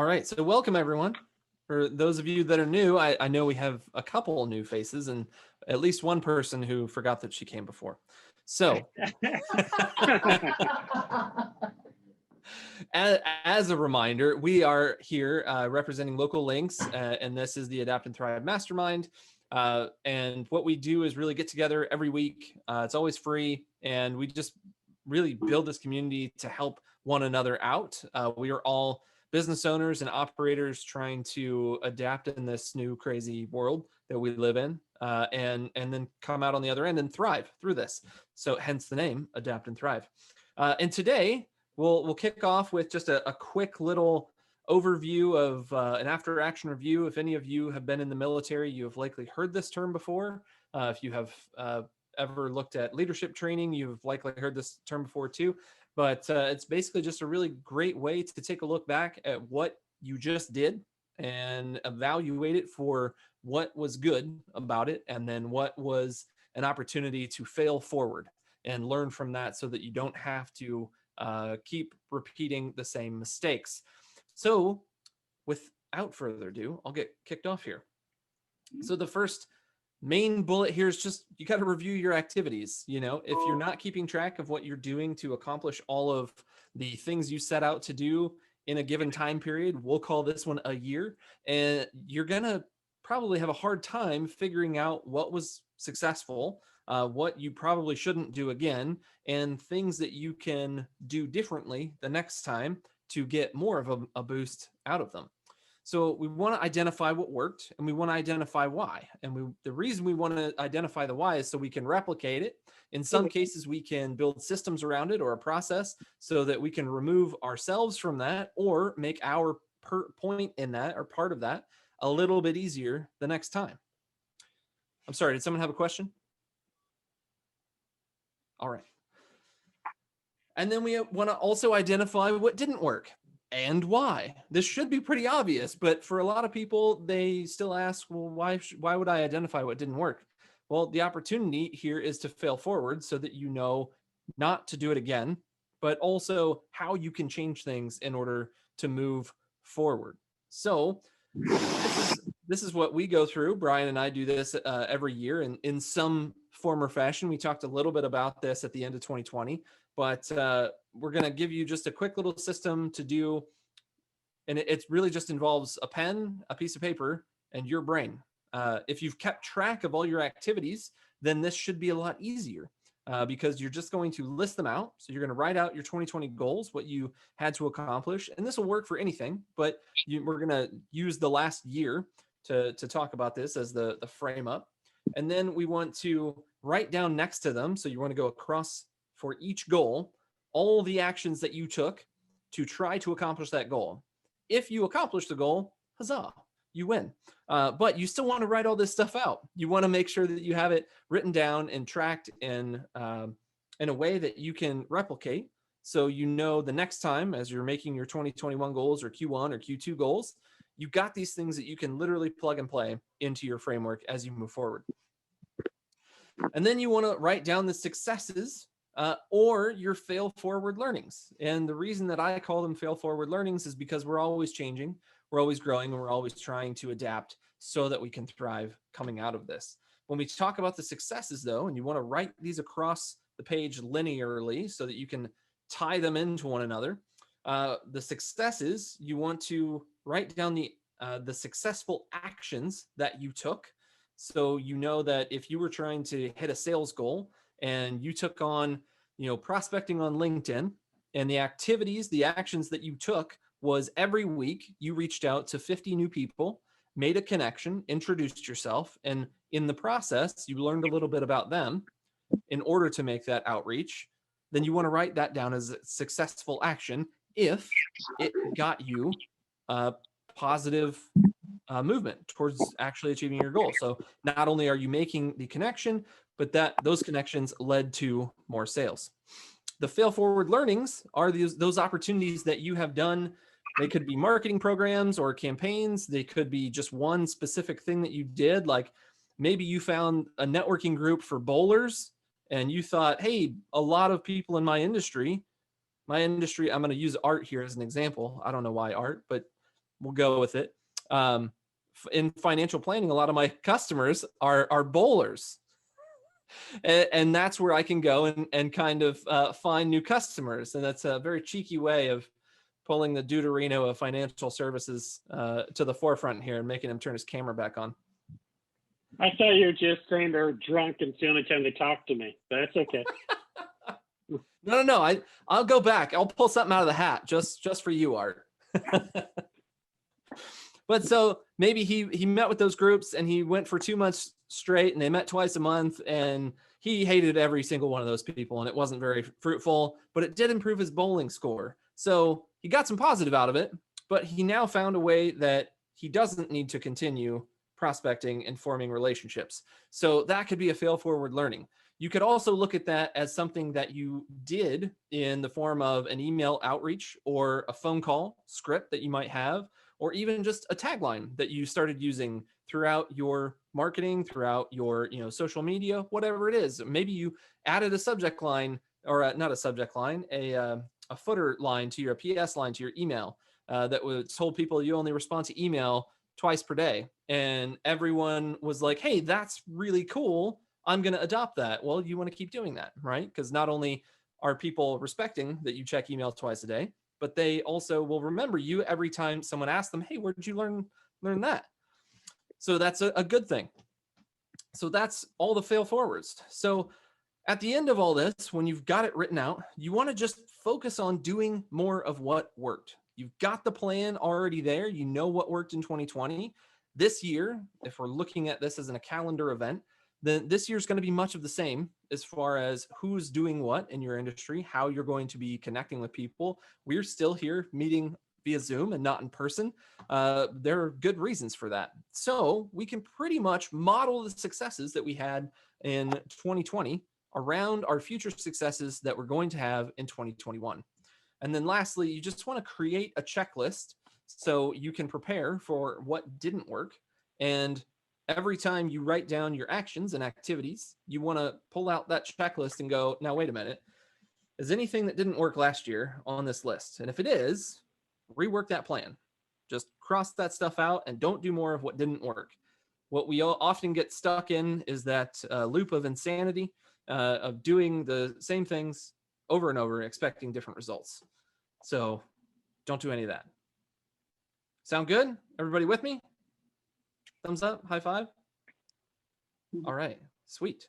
right, so welcome everyone. For those of you that are new, I know we have a couple new faces and at least one person who forgot that she came before. So, as a reminder, we are here representing Local Links, and this is the Adapt and Thrive Mastermind. And what we do is really get together every week. It's always free, and we just really build this community to help one another out. We are all business owners and operators trying to adapt in this new crazy world that we live in, and then come out on the other end and thrive through this. So hence the name, Adapt and Thrive. And today we'll kick off with just a quick little overview of an after action review. If any of you have been in the military, you have likely heard this term before. If you have ever looked at leadership training, you've likely heard this term before too. But it's basically just a really great way to take a look back at what you just did and evaluate it for what was good about it, and then what was an opportunity to fail forward and learn from that so that you don't have to keep repeating the same mistakes. So without further ado, I'll get kicked off here. So the first main bullet here is just you got to review your activities. You know, if you're not keeping track of what you're doing to accomplish all of the things you set out to do in a given time period, we'll call this one a year, and you're gonna probably have a hard time figuring out what was successful, what you probably shouldn't do again, and things that you can do differently the next time to get more of a boost out of them. So we want to identify what worked, and we want to identify why. And the reason we want to identify the why is so we can replicate it. In some cases, we can build systems around it or a process so that we can remove ourselves from that or make our point in that or part of that a little bit easier the next time. I'm sorry, did someone have a question? All right. And then we want to also identify what didn't work and why. This should be pretty obvious, but for a lot of people, they still ask, well, why would I identify what didn't work? Well, the opportunity here is to fail forward so that you know not to do it again, but also how you can change things in order to move forward. So this is what we go through. Brian and I do this every year in some form or fashion. We talked a little bit about this at the end of 2020, but we're going to give you just a quick little system to do. And it really just involves a pen, a piece of paper, and your brain. If you've kept track of all your activities, then this should be a lot easier because you're just going to list them out. So you're going to write out your 2020 goals, what you had to accomplish. And this will work for anything, but we're going to use the last year to talk about this as the frame up. And then we want to write down next to them. So you want to go across for each goal, all the actions that you took to try to accomplish that goal. If you accomplish the goal, huzzah, you win. But you still want to write all this stuff out. You want to make sure that you have it written down and tracked in a way that you can replicate. So you know the next time as you're making your 2021 goals or Q1 or Q2 goals, you got these things that you can literally plug and play into your framework as you move forward. And then you want to write down the successes or your fail forward learnings. And the reason that I call them fail forward learnings is because we're always changing, we're always growing, and we're always trying to adapt so that we can thrive coming out of this. When we talk about the successes though, and you want to write these across the page linearly so that you can tie them into one another, the successes, you want to write down the successful actions that you took. So you know that if you were trying to hit a sales goal and you took on, prospecting on LinkedIn, and the activities, the actions that you took was every week you reached out to 50 new people, made a connection, introduced yourself, and in the process, you learned a little bit about them in order to make that outreach, then you want to write that down as a successful action if it got you positive movement towards actually achieving your goal. So not only are you making the connection, but those connections led to more sales. The fail forward learnings are those opportunities that you have done. They could be marketing programs or campaigns. They could be just one specific thing that you did. Like maybe you found a networking group for bowlers and you thought, hey, a lot of people in my industry, I'm going to use art here as an example. I don't know why art, but we'll go with it. In financial planning, a lot of my customers are bowlers. And that's where I can go and kind of find new customers. And that's a very cheeky way of pulling the Deuterino of financial services to the forefront here and making him turn his camera back on. I thought you were just saying they're drunk and it's the only time they talk to me. That's okay. No. I'll go back. I'll pull something out of the hat just for you, Art. But so maybe he met with those groups and he went for 2 months straight and they met twice a month and he hated every single one of those people and it wasn't very fruitful, but it did improve his bowling score. So he got some positive out of it, but he now found a way that he doesn't need to continue prospecting and forming relationships. So that could be a fail forward learning. You could also look at that as something that you did in the form of an email outreach or a phone call script that you might have, or even just a tagline that you started using throughout your marketing, throughout your social media, whatever it is. Maybe you added a subject line, or not a subject line, a footer line to your PS line to your email that would told people you only respond to email twice per day. And everyone was like, hey, that's really cool. I'm going to adopt that. Well, you want to keep doing that, right? Because not only are people respecting that you check email twice a day, but they also will remember you every time someone asks them, hey, where did you learn that? So that's a good thing. So that's all the fail forwards. So at the end of all this, when you've got it written out, you want to just focus on doing more of what worked. You've got the plan already there. You know what worked in 2020. This year, if we're looking at this as a calendar event, then this year is going to be much of the same as far as who's doing what in your industry, how you're going to be connecting with people. We're still here meeting via Zoom and not in person. There are good reasons for that. So we can pretty much model the successes that we had in 2020 around our future successes that we're going to have in 2021. And then lastly, you just want to create a checklist so you can prepare for what didn't work. And every time you write down your actions and activities, you want to pull out that checklist and go, now, wait a minute. Is anything that didn't work last year on this list? And if it is, rework that plan. Just cross that stuff out and don't do more of what didn't work. What we often get stuck in is that loop of insanity of doing the same things over and over, expecting different results. So don't do any of that. Sound good? Everybody with me? Thumbs up, high five. All right, sweet.